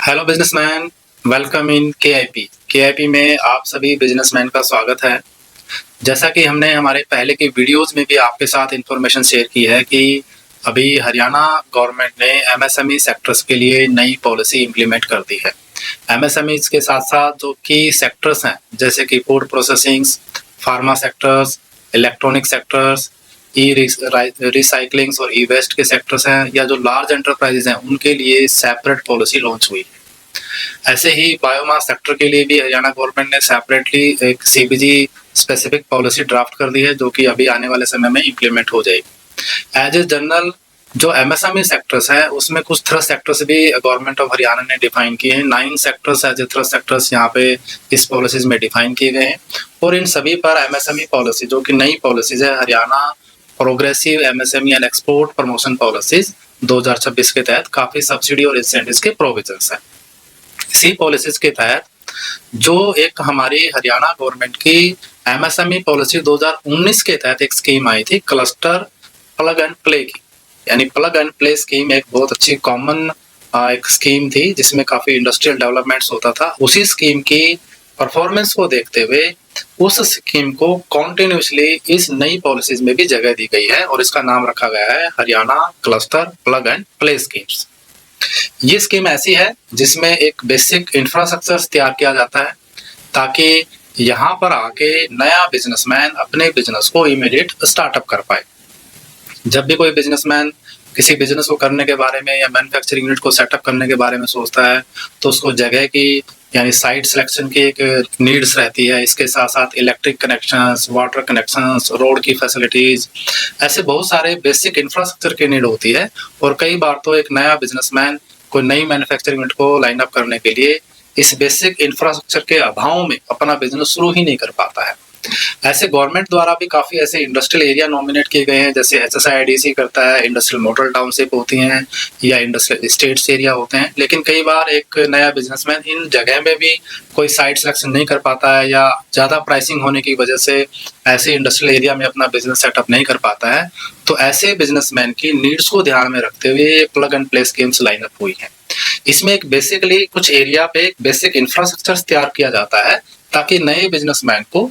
Hello businessman, welcome in KIP. KIP में आप सभी बिजनेसमैन का स्वागत है। जैसा कि हमने हमारे पहले की वीडियोस में भी आपके साथ इंफॉर्मेशन शेयर की है कि अभी हरियाणा गवर्नमेंट ने एमएसएमई सेक्टर्स के लिए नई पॉलिसी इंप्लीमेंट कर दी है। एमएसएमई के साथ-साथ जो की सेक्टर्स हैं जैसे कि food processings, pharma sectors, electronic sectors, recyclings और ई वेस्ट के सेक्टर्स हैं या जो लार्ज एंटरप्राइजेज हैं उनके लिए सेपरेट पॉलिसी लॉन्च हुई। ऐसे ही बायोमास सेक्टर के लिए भी हरियाणा गवर्नमेंट ने सेपरेटली एक सीबीजी स्पेसिफिक पॉलिसी ड्राफ्ट कर दी है जो कि अभी आने वाले समय में इंप्लीमेंट हो जाएगी। एज ए जनरल जो एमएसएमई सेक्टर्स है उसमें कुछ थ्रस्ट सेक्टर्स भी गवर्नमेंट ऑफ हरियाणा ने डिफाइन किए हैं। 9 sectors as a thrust sectors यहाँ पे इस पॉलिसीज में डिफाइन किए गए हैं और इन सभी पर एमएसएमई पॉलिसी जो कि नई पॉलिसीज है Haryana progressive MSME and export promotion policies 2026 के तहत काफी सब्सिडी और इंसेंटिव्स के प्रोविजंस हैं। इसी पॉलिसीज के तहत जो एक हमारी हरियाणा गवर्नमेंट की एमएसएमई पॉलिसी 2019 के तहत एक स्कीम आई थी क्लस्टर प्लग एंड प्ले की, यानी प्लग एंड प्ले स्कीम एक बहुत अच्छी कॉमन एक स्कीम थी जिसमें काफी इंडस्ट्रियल डेवलपमेंट्स होता था। उसी स्कीम की परफॉर्मेंस को देखते हुए उस स्कीम को कॉन्टिन्यूसली इस नई पॉलिसीज में भी जगह दी गई है और इसका नाम रखा गया है Haryana cluster plug and play schemes. ये स्कीम ऐसी है जिसमें एक बेसिक इंफ्रास्ट्रक्चर तैयार किया जाता है ताकि यहाँ पर आके नया बिजनेसमैन अपने बिजनेस को इमीडिएट स्टार्टअप कर पाए। जब भी कोई बिजनेसमैन किसी बिजनेस को करने के बारे में या मैन्युफैक्चरिंग यूनिट को सेटअप करने के बारे में सोचता है तो उसको जगह की यानी साइट सिलेक्शन की एक नीड्स रहती है। इसके साथ साथ electric connections, water connections, road की फैसिलिटीज, ऐसे बहुत सारे बेसिक इंफ्रास्ट्रक्चर की नीड होती है और कई बार तो एक नया बिजनेसमैन कोई नई मैन्युफैक्चरिंग यूनिट को लाइन अप करने के लिए इस बेसिक इंफ्रास्ट्रक्चर के अभाव में अपना बिजनेस शुरू ही नहीं कर पाता है। ऐसे गवर्नमेंट द्वारा भी काफी ऐसे इंडस्ट्रियल एरिया नॉमिनेट किए गए हैं जैसे एचएसआईडीसी करता है, इंडस्ट्रियल मॉडल टाउनशिप होती हैं या इंडस्ट्रियल स्टेट्स एरिया होते हैं। लेकिन कई बार एक नया बिजनेसमैन इन जगह में भी कोई साइट सिलेक्शन नहीं कर पाता है या ज्यादा प्राइसिंग होने की वजह से ऐसे इंडस्ट्रियल एरिया में अपना बिजनेस सेटअप नहीं कर पाता है। तो ऐसे बिजनेसमैन की नीड्स को ध्यान में रखते हुए plug and play schemes line up हुई है। इसमें एक बेसिकली कुछ एरिया पे एक बेसिक इंफ्रास्ट्रक्चर तैयार किया जाता है ताकि नए बिजनेसमैन को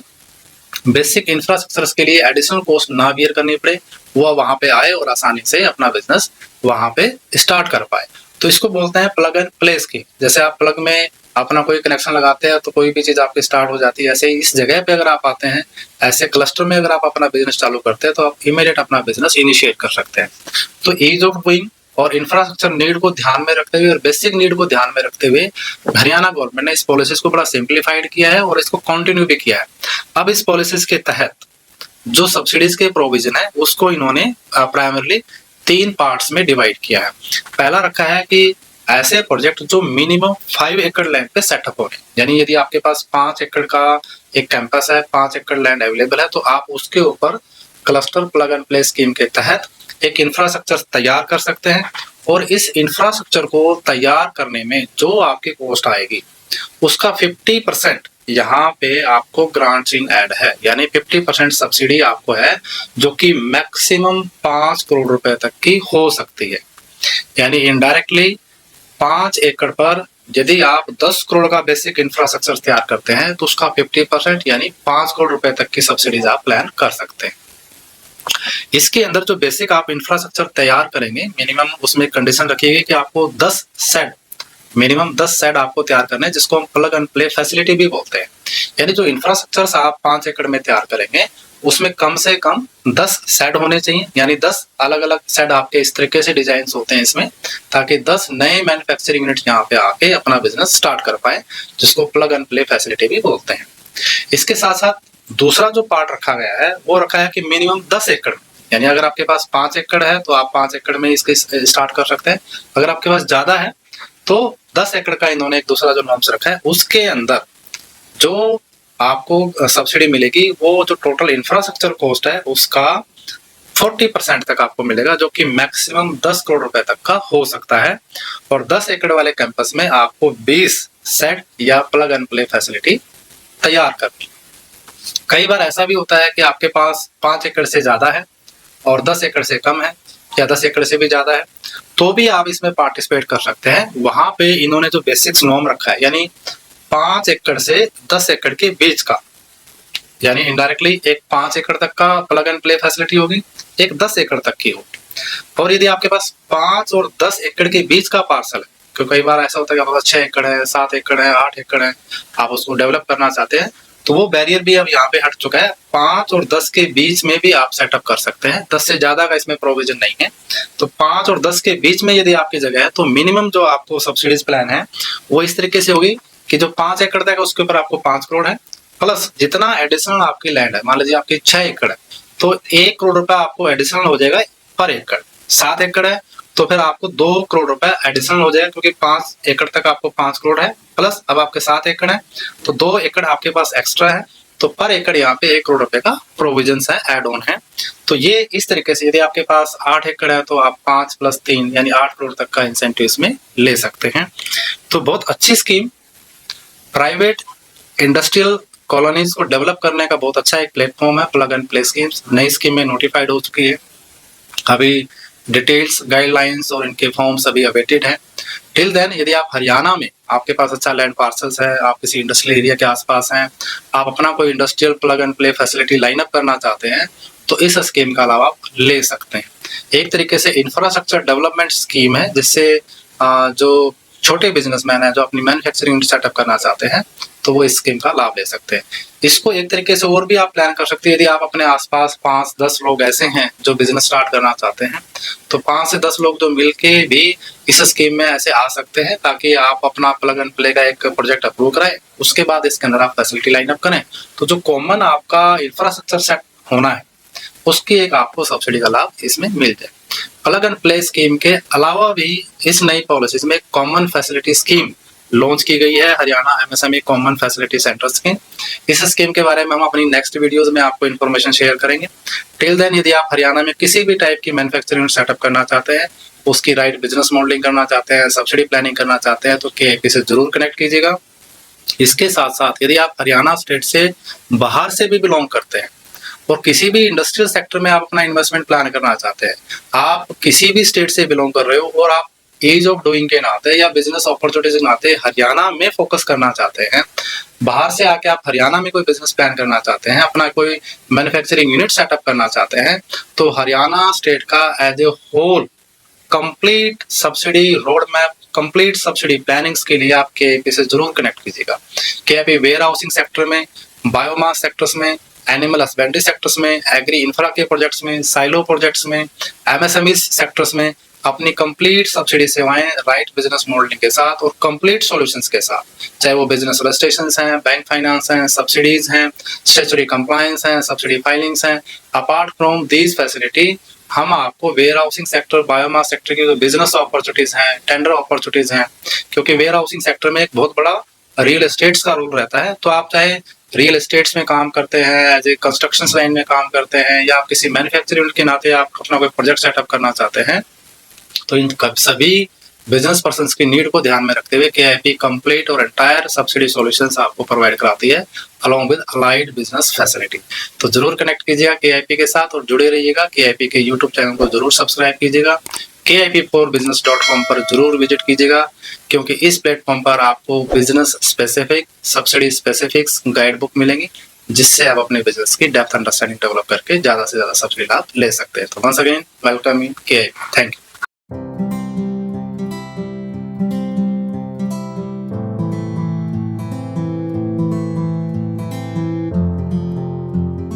बेसिक इंफ्रास्ट्रक्चर्स के लिए एडिशनल कॉस्ट ना बियर करनी पड़े, वो वहां पे आए और आसानी से अपना बिजनेस वहां पे स्टार्ट कर पाए। तो इसको बोलते हैं प्लग एंड प्ले स्कीम। जैसे आप प्लग में अपना कोई कनेक्शन लगाते हैं तो कोई भी चीज आपकी स्टार्ट हो जाती है, ऐसे इस जगह पे अगर आप आते हैं, ऐसे क्लस्टर में अगर आप अपना बिजनेस चालू करते हैं तो आप इमीडिएट अपना बिजनेस इनिशिएट कर सकते हैं। तो ईज ऑफ डूइंग और इंफ्रास्ट्रक्चर नीड को ध्यान में रखते हुए और बेसिक नीड को ध्यान में रखते हुए हरियाणा गवर्नमेंट ने इस पॉलिसीज को बड़ा सिंप्लीफाइड किया है और इसको कंटिन्यू भी किया है। अब इस पॉलिसीज के तहत जो सब्सिडीज के प्रोविजन है उसको इन्होंने प्राइमरली 3 पार्ट्स में डिवाइड किया है। पहला रखा है कि ऐसे प्रोजेक्ट जो मिनिमम 5 एकड़ लैंड पे सेटअप हो, यानी यदि आपके पास 5 एकड़ का एक कैंपस है, 5 एकड़ लैंड अवेलेबल है तो आप उसके ऊपर cluster plug and play scheme के तहत एक इंफ्रास्ट्रक्चर तैयार कर सकते हैं और इस इंफ्रास्ट्रक्चर को तैयार करने में जो आपकी कॉस्ट आएगी उसका 50% यहाँ पे आपको ग्रांट्स इन ऐड है, यानी 50% सब्सिडी आपको है जो कि मैक्सिमम 5 करोड़ रुपए तक की हो सकती है। यानी इनडायरेक्टली 5 एकड़ पर यदि आप 10 करोड़ का बेसिक इंफ्रास्ट्रक्चर तैयार करते हैं तो उसका 50% यानी 5 करोड़ रुपए तक की सब्सिडीज आप प्लान कर सकते हैं। इसके अंदर जो बेसिक आप इंफ्रास्ट्रक्चर तैयार करेंगे मिनिमम उसमें कंडीशन रखिएगा कि आपको 10 सेट मिनिमम 10 सेट आपको तैयार करना है जिसको हम प्लग एंड प्ले फैसिलिटी भी बोलते हैं। यानी जो इंफ्रास्ट्रक्चर आप 5 एकड़ में तैयार करेंगे उसमें कम से कम 10 सेट होने चाहिए, यानी 10 अलग अलग सेट आपके इस तरीके से डिजाइन होते हैं इसमें ताकि 10 नए मैन्युफैक्चरिंग यूनिट यहाँ पे आके अपना बिजनेस स्टार्ट कर पाए, जिसको प्लग एंड प्ले फैसिलिटी भी बोलते हैं। इसके साथ साथ दूसरा जो पार्ट रखा गया है वो रखा है कि मिनिमम 10 एकड़, यानी अगर आपके पास 5 एकड़ है तो आप 5 एकड़ में इसके स्टार्ट कर सकते हैं। अगर आपके पास ज्यादा है तो 10 एकड़ का इन्होंने एक दूसरा जो नॉर्म्स रखा है उसके अंदर जो आपको सब्सिडी मिलेगी वो जो टोटल इंफ्रास्ट्रक्चर कॉस्ट है उसका 40% तक आपको मिलेगा जो कि मैक्सिमम 10 करोड़ रुपए तक का हो सकता है। और 10 एकड़ वाले कैंपस में आपको 20 सेट या प्लग एंड प्ले फैसिलिटी तैयार करनी। कई बार ऐसा भी होता है कि आपके पास 5 एकड़ से ज्यादा है और 10 एकड़ से कम है, या 10 एकड़ से भी ज़्यादा है, तो भी आप इसमें पार्टिसिपेट कर सकते हैं। वहाँ पे इन्होंने जो बेसिक्स नॉर्म रखा है, यानी 5 एकड़ से 10 एकड़ के बीच का, यानी इनडायरेक्टली एक 5 एकड़ तक का प्लग एंड प्ले फैसिलिटी होगी, एक 10 एकड़ तक की होगी। और यदि आपके पास 5 और 10 एकड़ के बीच का पार्सल है, क्योंकि कई बार ऐसा होता है कि आपके पास 6 एकड़ है, 7 एकड़ है, 8 एकड़ है, आप उसको डेवलप करना चाहते हैं, तो वो बैरियर भी अब यहाँ पे हट चुका है। 5 और 10 के बीच में भी आप सेटअप कर सकते हैं, 10 से ज्यादा का इसमें प्रोविजन नहीं है। तो 5 और 10 के बीच में यदि आपकी जगह है, तो मिनिमम जो आपको सब्सिडीज प्लान है वो इस तरीके से होगी कि जो 5 एकड़ तक है उसके ऊपर आपको 5 करोड़ है, प्लस जितना एडिशनल आपकी लैंड है, मान लीजिए आपकी 6 एकड़ है, तो 1 करोड़ रुपया आपको एडिशनल हो जाएगा पर एकड़। 7 एकड़ है तो फिर आपको 2 करोड़ रुपए एडिशनल हो जाएगा, क्योंकि 5 एकड़ तक आपको 5 करोड़ है, प्लस अब आपके 7 एकड़ है तो 2 एकड़ आपके पास एक्स्ट्रा है, तो पर एकड़ यहाँ पे 1 करोड़ रुपए का प्रोविजन है, एड ऑन है। तो ये इस तरीके से यदि आपके पास 8 एकड़ है तो आप 5 + 3 यानी 8 करोड़ तक का इंसेंटिव इसमें ले सकते हैं। तो बहुत अच्छी स्कीम, प्राइवेट इंडस्ट्रियल कॉलोनीज को डेवलप करने का बहुत अच्छा एक प्लेटफॉर्म है प्लग एंड प्ले स्कीम्स। नई स्कीम में नोटिफाइड हो चुकी है, अभी डिटेल्स, गाइडलाइंस और इनके फॉर्म्स अभी अवेटेड हैं। टिल देन यदि आप हरियाणा में, आपके पास अच्छा लैंड पार्सल्स है, आप किसी इंडस्ट्रियल एरिया के आसपास हैं, आप अपना कोई industrial plug and play facility line up करना चाहते हैं, तो इस स्कीम का लाभ आप ले सकते हैं। एक तरीके से इंफ्रास्ट्रक्चर डेवलपमेंट स्कीम है, जिससे जो छोटे बिजनेसमैन है जो अपनी मैन्युफैक्चरिंग सेटअप करना चाहते हैं, तो वो इस स्कीम का लाभ ले सकते हैं। इसको एक तरीके से और भी आप प्लान कर सकते हैं, यदि आप अपने आसपास 5-10 लोग ऐसे हैं जो बिजनेस स्टार्ट करना चाहते हैं, तो 5 से 10 लोग जो मिलके भी इस स्कीम में ऐसे आ सकते हैं, ताकि आप अपना प्लग एंड प्ले का एक प्रोजेक्ट अप्रूव कराएं, उसके बाद इसके अंदर आप फैसिलिटी लाइन अप करें, तो जो कॉमन आपका इंफ्रास्ट्रक्चर सेट होना है उसकी एक आपको सब्सिडी का लाभ इसमें मिल जाए। प्लग एंड प्ले स्कीम के अलावा भी इस नई पॉलिसीज में कॉमन फैसिलिटी स्कीम लॉन्च की गई है, Haryana MSME common facility centre scheme. इस स्कीम के बारे में हम अपनी नेक्स्ट वीडियोस में आपको इन्फॉर्मेशन शेयर करेंगे। टिल देन यदि आप हरियाणा में किसी भी टाइप की मैन्युफैक्चरिंग सेटअप करना चाहते हैं, उसकी राइट बिजनेस मॉडलिंग करना चाहते हैं, सब्सिडी प्लानिंग करना चाहते हैं, तो KIP से जरूर कनेक्ट कीजिएगा। इसके साथ साथ यदि आप हरियाणा स्टेट से बाहर से भी बिलोंग करते हैं और किसी भी इंडस्ट्रियल सेक्टर में आप अपना इन्वेस्टमेंट प्लान करना चाहते हैं, आप किसी भी स्टेट से बिलोंग कर रहे हो और आप एज ऑफ डूइंग के नाते या बिजनेस अपॉर्चुनिटीज के नाते हरियाणा में फोकस करना चाहते हैं, बाहर से आके आप हरियाणा में कोई बिजनेस प्लान करना चाहते हैं, अपना कोई मैन्युफैक्चरिंग यूनिट सेटअप करना चाहते हैं, तो हरियाणा स्टेट का as a whole complete subsidy road map, complete subsidy plannings के लिए आप KIP से जरूर कनेक्ट कीजिएगा। KIP वेयर हाउसिंग सेक्टर में, बायोमास सेक्टर्स में, एनिमल हस्बेंड्री सेक्टर्स में, एग्री इंफ्रा के प्रोजेक्ट्स में, साइलो प्रोजेक्ट्स में, MSME सेक्टर्स में अपनी कंप्लीट सब्सिडी सेवाएं राइट बिजनेस मॉडलिंग के साथ और कंप्लीट सॉल्यूशंस के साथ, चाहे वो बिजनेस रजिस्ट्रेशंस हैं, बैंक फाइनेंस हैं, सब्सिडीज हैं, स्टैट्यूटरी कंप्लायंस हैं, सब्सिडी फाइलिंग्स हैं, अपार्ट फ्रॉम दीज फैसिलिटी हम आपको warehousing sector, biomass sector की जो बिजनेस अपॉर्चुनिटीज हैं, टेंडर अपॉर्चुनिटीज हैं, क्योंकि वेयर हाउसिंग सेक्टर में एक बहुत बड़ा रियल एस्टेट्स का रोल रहता है, तो आप चाहे रियल एस्टेट्स में काम करते हैं, एज ए कंस्ट्रक्शन लाइन में काम करते हैं, या आप किसी मैन्युफैक्चरिंग के नाते आप अपना कोई प्रोजेक्ट सेटअप करना चाहते हैं, तो इन सभी बिजनेस पर्सन्स की नीड को ध्यान में रखते हुए KIP कंप्लीट और एंटायर सब्सिडी सॉल्यूशंस आपको प्रोवाइड कराती है along with allied business facility. तो जरूर कनेक्ट कीजिएगा KIP के साथ और जुड़े रहिएगा। KIP के यूट्यूब चैनल को जरूर सब्सक्राइब कीजिएगा। KIP4business.com पर जरूर विजिट कीजिएगा, क्योंकि इस प्लेटफॉर्म पर आपको business specific, subsidy specifics guide book मिलेंगी, जिससे आप अपने बिजनेस की डेप्थ अंडरस्टैंडिंग डेवलप करके ज्यादा से ज्यादा सब्सिडी लाभ ले सकते हैं। तो once again welcome in KIP। Thank you.